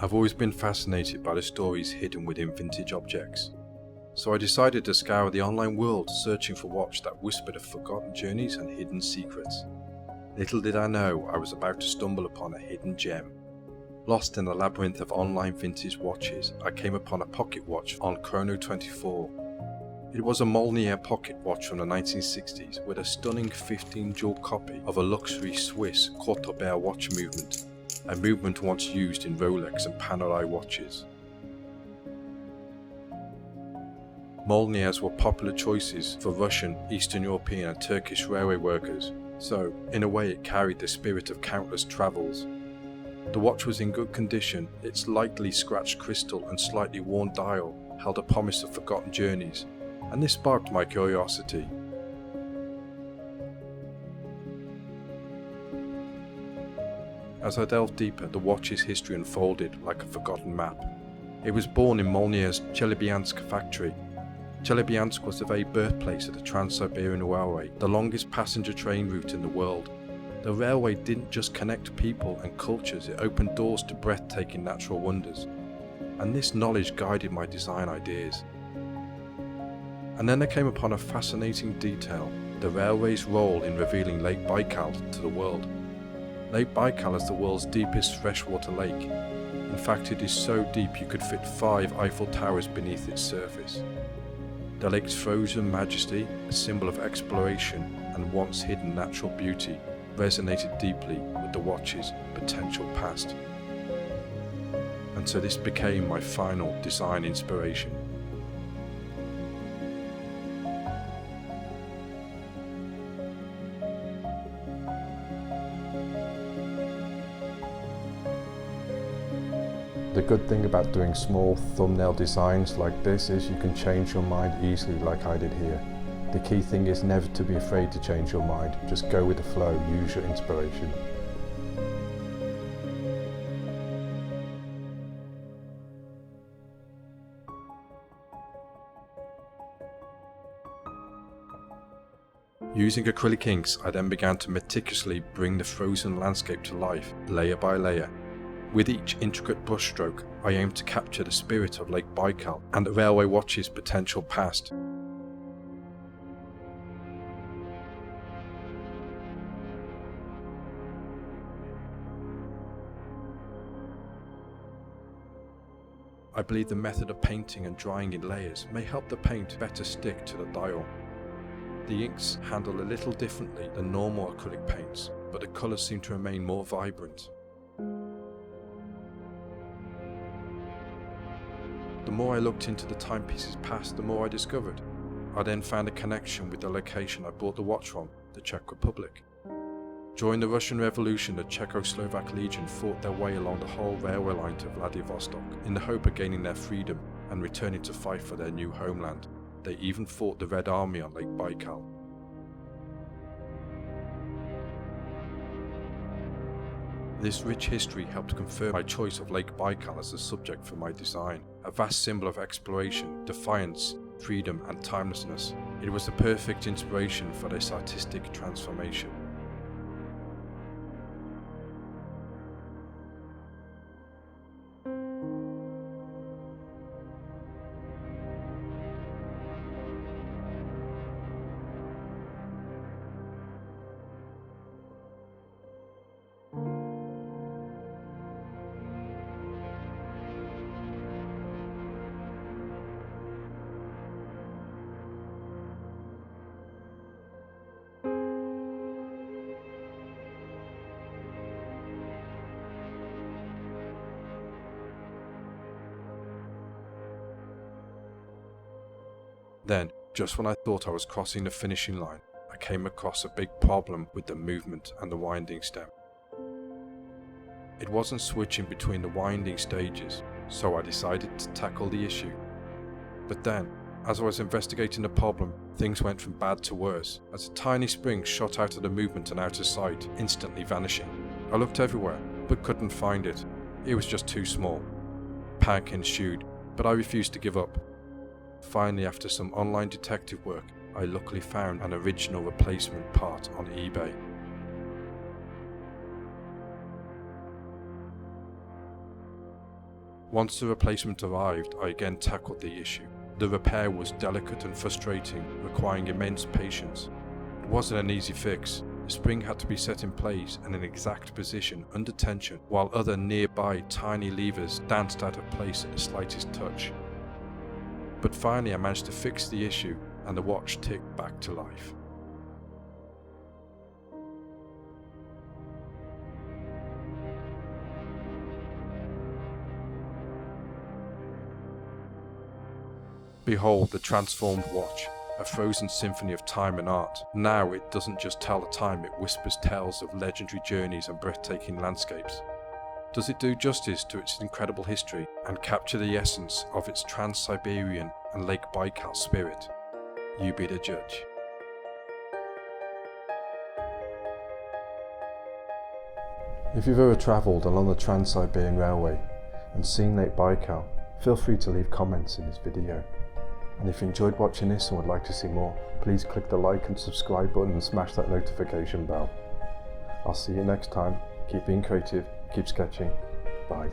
I've always been fascinated by the stories hidden within vintage objects, so I decided to scour the online world searching for watches that whispered of forgotten journeys and hidden secrets. Little did I know I was about to stumble upon a hidden gem. Lost in the labyrinth of online vintage watches, I came upon a pocket watch on Chrono24. It was a Molnija pocket watch from the 1960s with a stunning 15-jewel copy of a luxury Swiss Courte-Bear watch movement, a movement once used in Rolex and Panerai watches. Molnijas were popular choices for Russian, Eastern European and Turkish railway workers, so in a way it carried the spirit of countless travels. The watch was in good condition, its lightly scratched crystal and slightly worn dial held a promise of forgotten journeys, and this sparked my curiosity. As I delved deeper, the watch's history unfolded like a forgotten map. It was born in Molnija's Chelebyansk factory. Chelebyansk was the very birthplace of the Trans-Siberian Railway, the longest passenger train route in the world. The railway didn't just connect people and cultures, it opened doors to breathtaking natural wonders. And this knowledge guided my design ideas. And then I came upon a fascinating detail, the railway's role in revealing Lake Baikal to the world. Lake Baikal is the world's deepest freshwater lake. In fact, it is so deep you could fit 5 Eiffel Towers beneath its surface. The lake's frozen majesty, a symbol of exploration and once hidden natural beauty, resonated deeply with the watch's potential past. And so this became my final design inspiration. The good thing about doing small thumbnail designs like this is you can change your mind easily like I did here. The key thing is never to be afraid to change your mind, just go with the flow, use your inspiration. Using acrylic inks, I then began to meticulously bring the frozen landscape to life, layer by layer. With each intricate brushstroke, I aimed to capture the spirit of Lake Baikal and the railway watch's potential past. I believe the method of painting and drying in layers may help the paint better stick to the dial. The inks handle a little differently than normal acrylic paints, but the colours seem to remain more vibrant. The more I looked into the timepieces past, the more I discovered. I then found a connection with the location I bought the watch from, the Czech Republic. During the Russian Revolution, the Czechoslovak Legion fought their way along the whole railway line to Vladivostok in the hope of gaining their freedom and returning to fight for their new homeland. They even fought the Red Army on Lake Baikal. This rich history helped confirm my choice of Lake Baikal as the subject for my design, a vast symbol of exploration, defiance, freedom and timelessness. It was the perfect inspiration for this artistic transformation. Then, just when I thought I was crossing the finishing line, I came across a big problem with the movement and the winding stem. It wasn't switching between the winding stages, so I decided to tackle the issue. But then, as I was investigating the problem, things went from bad to worse, as a tiny spring shot out of the movement and out of sight, instantly vanishing. I looked everywhere, but couldn't find it. It was just too small. Panic ensued, but I refused to give up. Finally, after some online detective work, I luckily found an original replacement part on eBay. Once the replacement arrived, I again tackled the issue. The repair was delicate and frustrating, requiring immense patience. It wasn't an easy fix. The spring had to be set in place in an exact position under tension, while other nearby tiny levers danced out of place at the slightest touch. But finally I managed to fix the issue and the watch ticked back to life. Behold the transformed watch, a frozen symphony of time and art. Now it doesn't just tell the time, it whispers tales of legendary journeys and breathtaking landscapes. Does it do justice to its incredible history and capture the essence of its Trans-Siberian and Lake Baikal spirit? You be the judge. If you've ever travelled along the Trans-Siberian Railway and seen Lake Baikal, feel free to leave comments in this video. And if you enjoyed watching this and would like to see more, please click the like and subscribe button and smash that notification bell. I'll see you next time. Keep being creative, keep sketching. Bye.